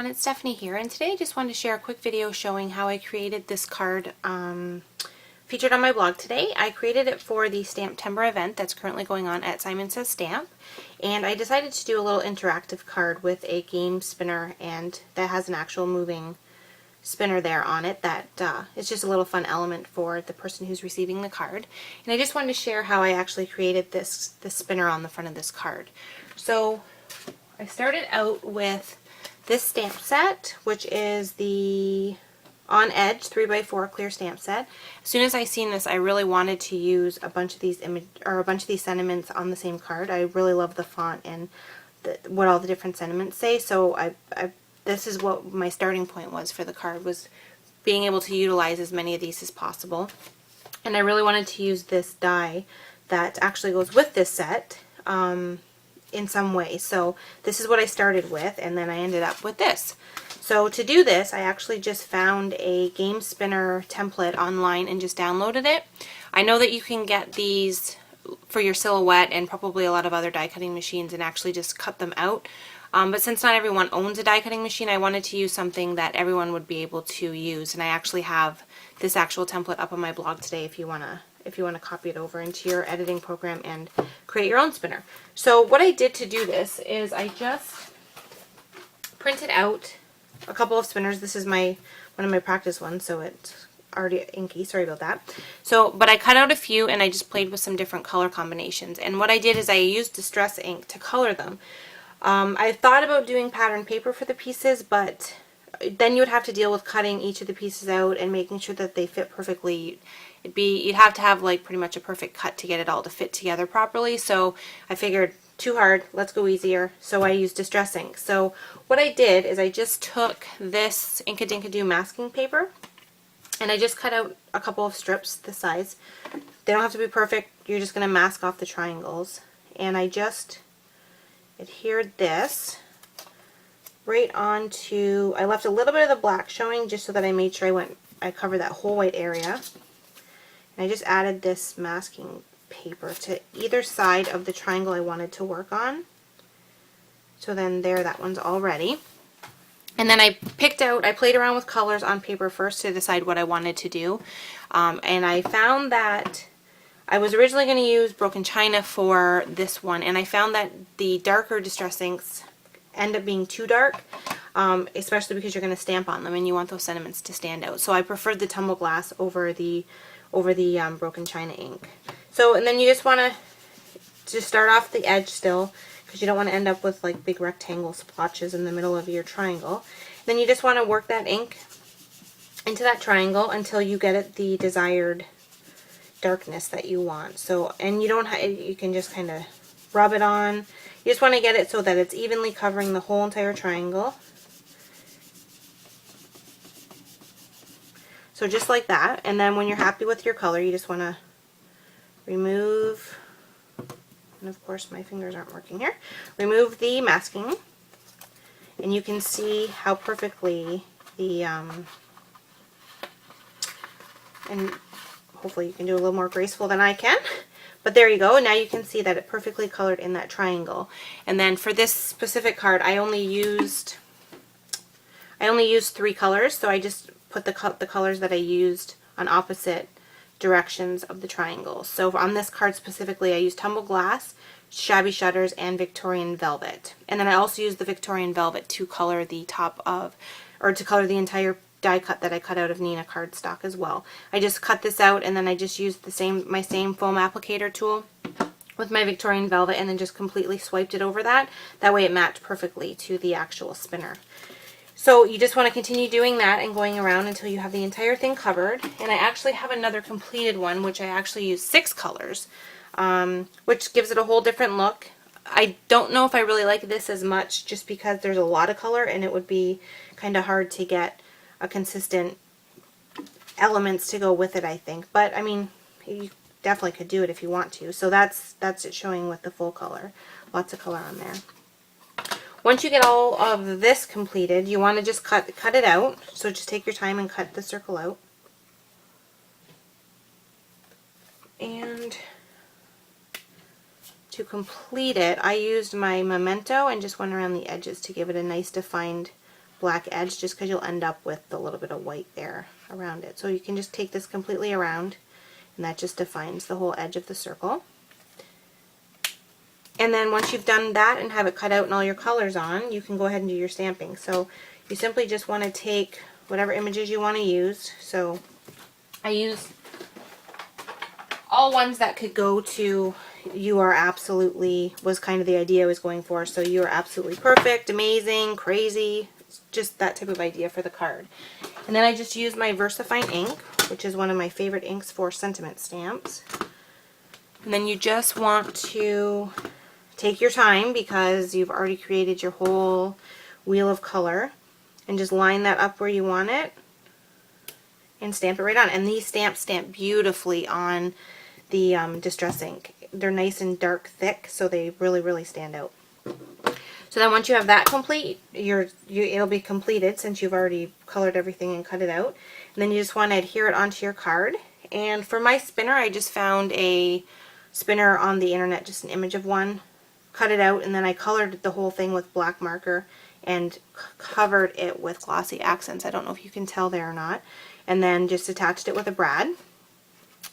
everyone, it's Stephanie here, and today I just wanted to share a quick video showing how I created this card featured on my blog today. I created it for the Stamptember event that's currently going on at Simon Says Stamp, and I decided to do a little interactive card with a game spinner, and that has an actual moving spinner there on it that is just a little fun element for the person who's receiving the card. And I just wanted to share how I actually created this spinner on the front of this card. So I started out with this stamp set, which is the On Edge 3x4 clear stamp set. As soon as I seen this, I really wanted to use a bunch of these sentiments on the same card. I really love the font and what all the different sentiments say. So this is what my starting point was for the card, was being able to utilize as many of these as possible. And I really wanted to use this die that actually goes with this set in some way. So this is what I started with, and then I ended up with this. So to do this, I actually just found a game spinner template online and just downloaded it. I know that you can get these for your Silhouette and probably a lot of other die cutting machines and actually just cut them out. But since not everyone owns a die cutting machine, I wanted to use something that everyone would be able to use, and I actually have this actual template up on my blog today if you want to copy it over into your editing program and create your own spinner. So what I did to do this is I just printed out a couple of spinners. This is one of my practice ones, so it's already inky, sorry about that. But I cut out a few and I just played with some different color combinations, and what I did is I used distress ink to color them. I thought about doing pattern paper for the pieces, but then you would have to deal with cutting each of the pieces out and making sure that they fit perfectly. You'd have to have like pretty much a perfect cut to get it all to fit together properly. So I figured, too hard, let's go easier. So I used distress ink. So what I did is I just took this Inkadinkado masking paper and I just cut out a couple of strips this size. They don't have to be perfect. You're just going to mask off the triangles. And I just adhered this right onto, I left a little bit of the black showing just so that I made sure I covered that whole white area. And I just added this masking paper to either side of the triangle I wanted to work on. So then there, that one's all ready. And then I played around with colors on paper first to decide what I wanted to do. And I found that I was originally going to use Broken China for this one, and I found that the darker distress inks end up being too dark, especially because you're going to stamp on them and you want those sentiments to stand out. So I preferred the Tumble Glass over the Broken China ink. So, and then you just want to just start off the edge still, because you don't want to end up with like big rectangle splotches in the middle of your triangle. Then you just want to work that ink into that triangle until you get it the desired darkness that you want. So, and you can just kind of rub it on. You just want to get it so that it's evenly covering the whole entire triangle. So just like that. And then when you're happy with your color, you just want to remove, and of course my fingers aren't working here, remove the masking, and you can see how perfectly the, and hopefully you can do a little more graceful than I can. But there you go. Now you can see that it perfectly colored in that triangle. And then for this specific card, I only used 3 colors. So I just put the colors that I used on opposite directions of the triangle. So on this card specifically, I used Tumble Glass, Shabby Shutters, and Victorian Velvet. And then I also used the Victorian Velvet to color the top of, or to color the entire die cut that I cut out of Nina cardstock as well. I just cut this out, and then I just used my same foam applicator tool with my Victorian Velvet, and then just completely swiped it over that. That way it matched perfectly to the actual spinner. So you just want to continue doing that and going around until you have the entire thing covered. And I actually have another completed one, which I actually used 6 colors, which gives it a whole different look. I don't know if I really like this as much, just because there's a lot of color and it would be kind of hard to get a consistent elements to go with it, I think. But I mean, you definitely could do it if you want to. So that's it showing with the full color. Lots of color on there. Once you get all of this completed, you want to just cut it out. So just take your time and cut the circle out. And to complete it, I used my Memento and just went around the edges to give it a nice defined black edge just because you'll end up with a little bit of white there around it. So you can just take this completely around, and that just defines the whole edge of the circle. And then once you've done that and have it cut out and all your colors on, you can go ahead and do your stamping. So you simply just want to take whatever images you want to use. So I used all ones that could go to "You Are Absolutely" was kind of the idea I was going for. So "You Are Absolutely Perfect," "Amazing," "Crazy," just that type of idea for the card. And then I just used my VersaFine ink, which is one of my favorite inks for sentiment stamps. And then you just want to take your time because you've already created your whole wheel of color, and just line that up where you want it and stamp it right on. And these stamps stamp beautifully on the Distress ink. They're nice and dark thick, so they really stand out. So then once you have that complete, it'll be completed since you've already colored everything and cut it out. And then you just want to adhere it onto your card. And for my spinner, I just found a spinner on the internet, just an image of one. Cut it out, and then I colored the whole thing with black marker and covered it with glossy accents. I don't know if you can tell there or not. And then just attached it with a brad.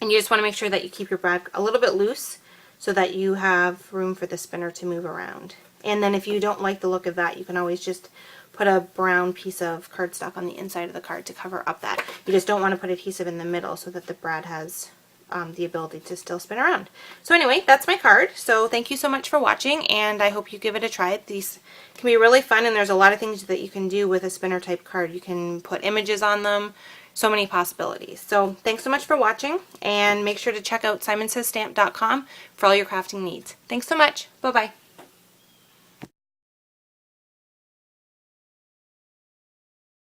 And you just want to make sure that you keep your brad a little bit loose so that you have room for the spinner to move around. And then if you don't like the look of that, you can always just put a brown piece of cardstock on the inside of the card to cover up that. You just don't want to put adhesive in the middle so that the brad has the ability to still spin around. So anyway, that's my card. So thank you so much for watching, and I hope you give it a try. These can be really fun, and there's a lot of things that you can do with a spinner type card. You can put images on them, so many possibilities. So thanks so much for watching, and make sure to check out SimonsSaysStamp.com for all your crafting needs. Thanks so much. Bye-bye.